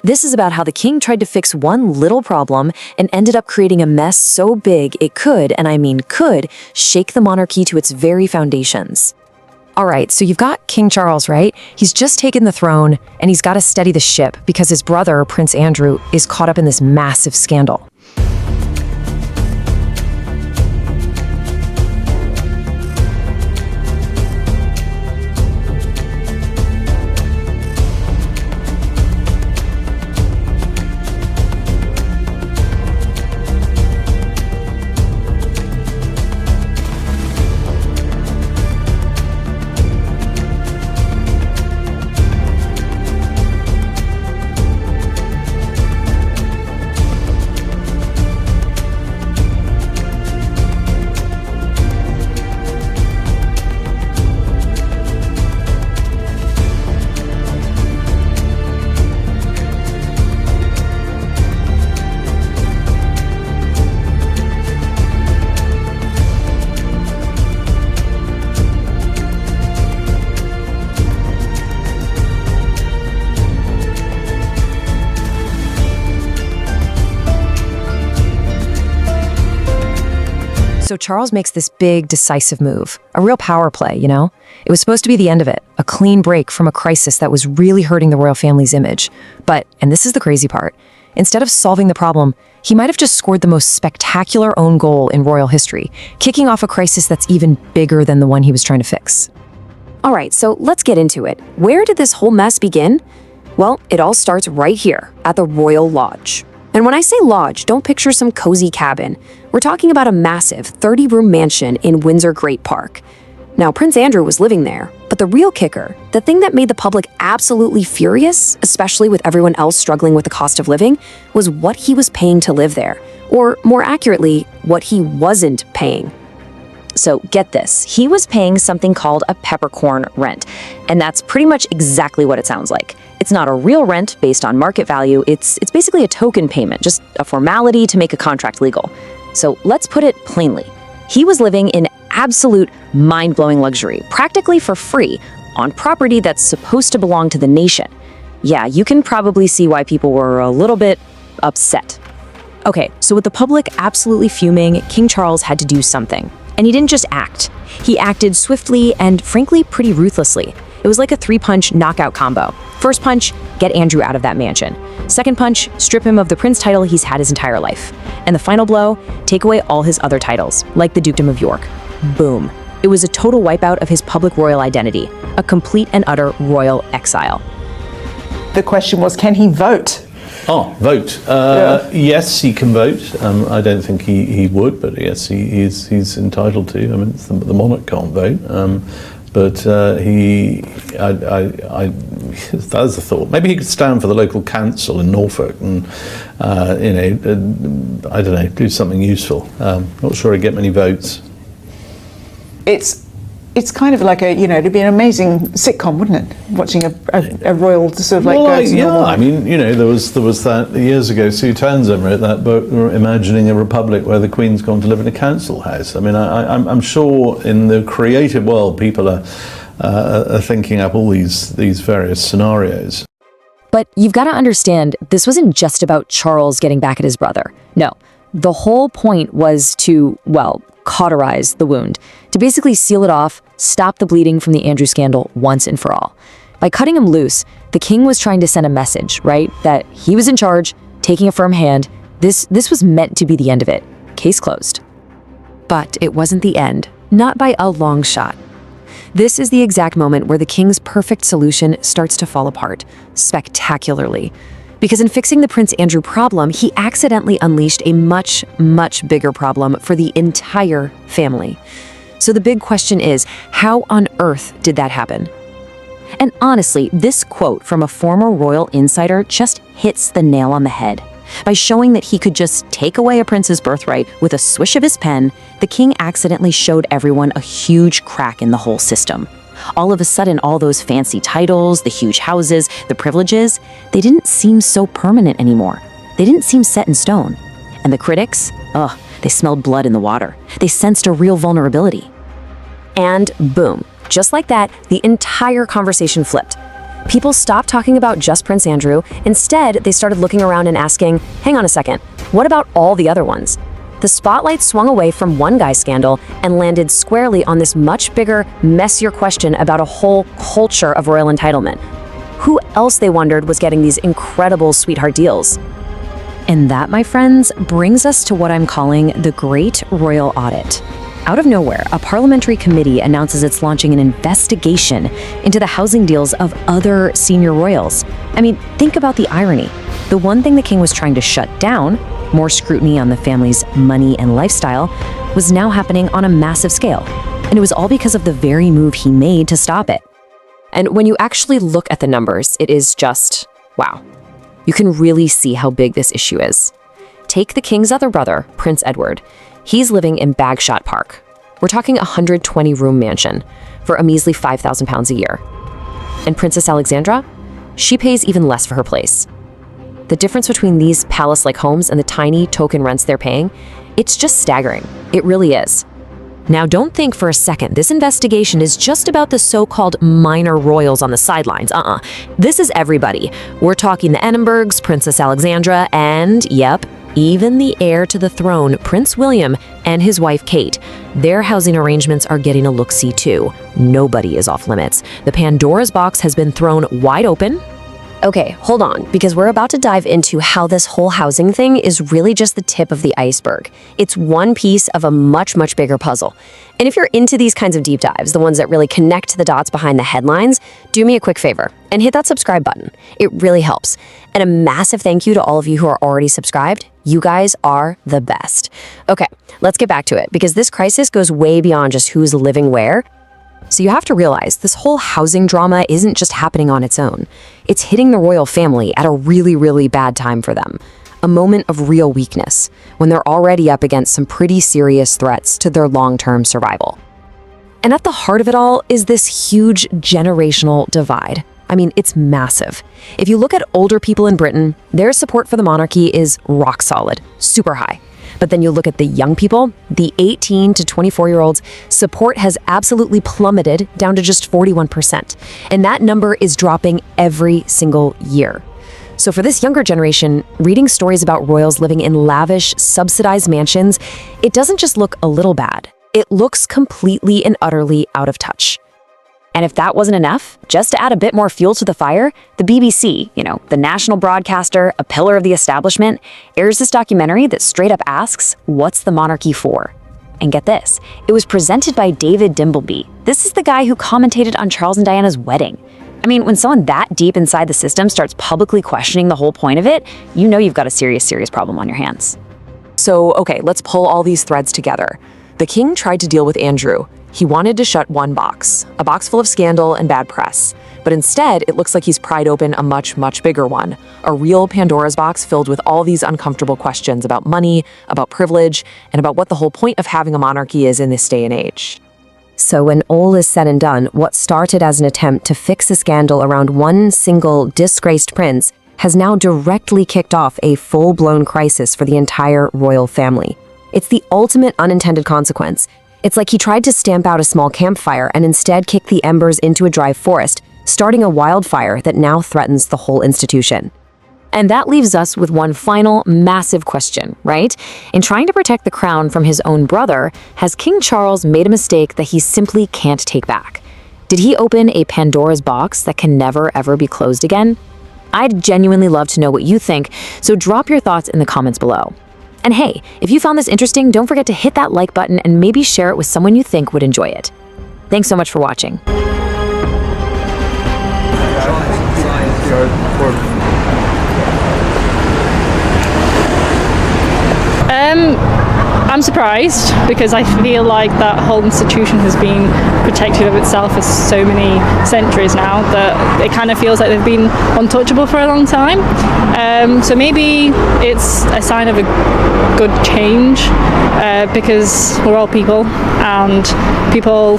This is about how the king tried to fix one little problem and ended up creating a mess so big it could, and I mean could, shake the monarchy to its very foundations. All right, so you've got King Charles, right? He's just taken the throne, and he's got to steady the ship because his brother, Prince Andrew, is caught up in this massive scandal. So Charles makes this big, decisive move, a real power play, you know? It was supposed to be the end of it, a clean break from a crisis that was really hurting the royal family's image. But, and this is the crazy part, instead of solving the problem, he might have just scored the most spectacular own goal in royal history, kicking off a crisis that's even bigger than the one he was trying to fix. All right, so let's get into it. Where did this whole mess begin? Well, it all starts right here, at the Royal Lodge. And when I say lodge, don't picture some cozy cabin. We're talking about a massive 30-room mansion in Windsor Great Park. Now, Prince Andrew was living there, but the real kicker, the thing that made the public absolutely furious, especially with everyone else struggling with the cost of living, was what he was paying to live there. Or, more accurately, what he wasn't paying. So get this, he was paying something called a peppercorn rent, and that's pretty much exactly what it sounds like. It's not a real rent based on market value, it's basically a token payment, just a formality to make a contract legal. So let's put it plainly. He was living in absolute mind-blowing luxury, practically for free, on property that's supposed to belong to the nation. Yeah, you can probably see why people were a little bit upset. Okay, so with the public absolutely fuming, King Charles had to do something. And he didn't just act. He acted swiftly and, frankly, pretty ruthlessly. It was like a three-punch knockout combo. First punch, get Andrew out of that mansion. Second punch, strip him of the prince title he's had his entire life. And the final blow, take away all his other titles, like the Dukedom of York. Boom. It was a total wipeout of his public royal identity, a complete and utter royal exile. The question was, can he vote? Oh, vote. Yes, he can vote. I don't think he would, but yes, he's entitled to. I mean, the monarch can't vote. But that was a thought. Maybe he could stand for the local council in Norfolk and, I don't know, do something useful. Not sure he'd get many votes. It's kind of like it'd be an amazing sitcom, wouldn't it? Watching a royal sort of like go to normal. I mean, there was that years ago. Sue Townsend wrote that book, imagining a republic where the Queen's gone to live in a council house. I mean, I'm sure in the creative world, people are thinking up all these various scenarios. But you've got to understand, this wasn't just about Charles getting back at his brother. No, the whole point was to, cauterise the wound, to basically seal it off, stop the bleeding from the Andrew scandal once and for all. By cutting him loose, the king was trying to send a message, right? That he was in charge, taking a firm hand. This was meant to be the end of it. Case closed. But it wasn't the end, not by a long shot. This is the exact moment where the king's perfect solution starts to fall apart, spectacularly. Because in fixing the Prince Andrew problem, he accidentally unleashed a much, much bigger problem for the entire family. So the big question is, how on earth did that happen? And honestly, this quote from a former royal insider just hits the nail on the head. By showing that he could just take away a prince's birthright with a swish of his pen, the king accidentally showed everyone a huge crack in the whole system. All of a sudden, all those fancy titles, the huge houses, the privileges, they didn't seem so permanent anymore. They didn't seem set in stone. And the critics, they smelled blood in the water. They sensed a real vulnerability. And boom, just like that, the entire conversation flipped. People stopped talking about just Prince Andrew. Instead, they started looking around and asking, hang on a second, what about all the other ones? The spotlight swung away from one guy's scandal and landed squarely on this much bigger, messier question about a whole culture of royal entitlement. Who else, they wondered, was getting these incredible sweetheart deals? And that, my friends, brings us to what I'm calling the Great Royal Audit. Out of nowhere, a parliamentary committee announces it's launching an investigation into the housing deals of other senior royals. I mean, think about the irony. The one thing the king was trying to shut down, more scrutiny on the family's money and lifestyle, was now happening on a massive scale. And it was all because of the very move he made to stop it. And when you actually look at the numbers, it is just, wow. You can really see how big this issue is. Take the king's other brother, Prince Edward. He's living in Bagshot Park. We're talking a 120-room mansion for a measly £5,000 a year. And Princess Alexandra? She pays even less for her place. The difference between these palace-like homes and the tiny token rents they're paying, it's just staggering. It really is. Now, don't think for a second this investigation is just about the so-called minor royals on the sidelines. This is everybody. We're talking the Edinburghs, Princess Alexandra, and, yep, even the heir to the throne, Prince William, and his wife Kate. Their housing arrangements are getting a look-see too. Nobody is off limits. The Pandora's box has been thrown wide open. Okay, hold on, because we're about to dive into how this whole housing thing is really just the tip of the iceberg. It's one piece of a much, much bigger puzzle. And if you're into these kinds of deep dives, the ones that really connect the dots behind the headlines, do me a quick favor and hit that subscribe button. It really helps. And a massive thank you to all of you who are already subscribed. You guys are the best. Okay, let's get back to it, because this crisis goes way beyond just who's living where. So you have to realize this whole housing drama isn't just happening on its own. It's hitting the royal family at a really, really bad time for them. A moment of real weakness, when they're already up against some pretty serious threats to their long-term survival. And at the heart of it all is this huge generational divide. I mean, it's massive. If you look at older people in Britain, their support for the monarchy is rock solid, super high. But then you look at the young people, the 18 to 24-year-olds, support has absolutely plummeted down to just 41%. And that number is dropping every single year. So for this younger generation, reading stories about royals living in lavish, subsidized mansions, it doesn't just look a little bad. It looks completely and utterly out of touch. And if that wasn't enough, just to add a bit more fuel to the fire, the BBC, the national broadcaster, a pillar of the establishment, airs this documentary that straight up asks, what's the monarchy for? And get this, it was presented by David Dimbleby. This is the guy who commentated on Charles and Diana's wedding. I mean, when someone that deep inside the system starts publicly questioning the whole point of it, you know you've got a serious, serious problem on your hands. So, okay, let's pull all these threads together. The king tried to deal with Andrew. He wanted to shut one box, a box full of scandal and bad press. But instead, it looks like he's pried open a much, much bigger one, a real Pandora's box filled with all these uncomfortable questions about money, about privilege, and about what the whole point of having a monarchy is in this day and age. So when all is said and done, what started as an attempt to fix a scandal around one single disgraced prince has now directly kicked off a full-blown crisis for the entire royal family. It's the ultimate unintended consequence. It's like he tried to stamp out a small campfire and instead kicked the embers into a dry forest, starting a wildfire that now threatens the whole institution. And that leaves us with one final massive question, right? In trying to protect the crown from his own brother, has King Charles made a mistake that he simply can't take back? Did he open a Pandora's box that can never ever be closed again? I'd genuinely love to know what you think, so drop your thoughts in the comments below. And hey, if you found this interesting, don't forget to hit that like button and maybe share it with someone you think would enjoy it. Thanks so much for watching. I'm surprised, because I feel like that whole institution has been protective of itself for so many centuries now that it kind of feels like they've been untouchable for a long time. So maybe it's a sign of a good change, because we're all people, and people,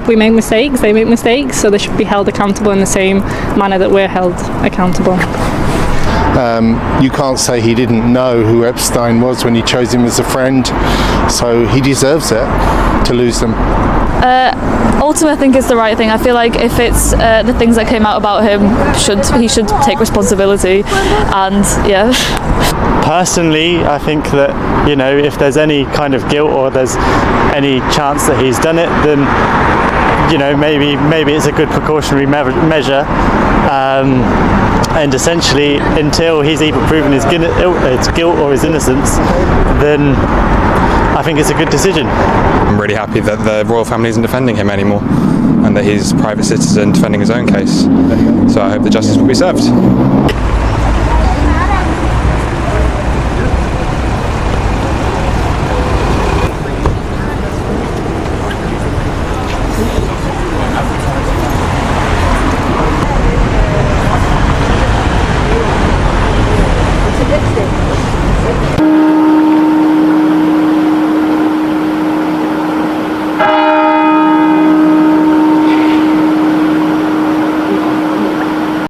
we make mistakes, they make mistakes, so they should be held accountable in the same manner that we're held accountable. You can't say he didn't know who Epstein was when he chose him as a friend, so he deserves it to lose them. Ultimately, I think it's the right thing. I feel like if it's the things that came out about him, he should take responsibility, and yeah. Personally, I think that, you know, if there's any kind of guilt or there's any chance that he's done it, then, you know, maybe it's a good precautionary measure. And essentially, until he's either proven his guilt or his innocence, then I think it's a good decision. I'm really happy that the royal family isn't defending him anymore, and that he's a private citizen defending his own case. So I hope the justice will be served.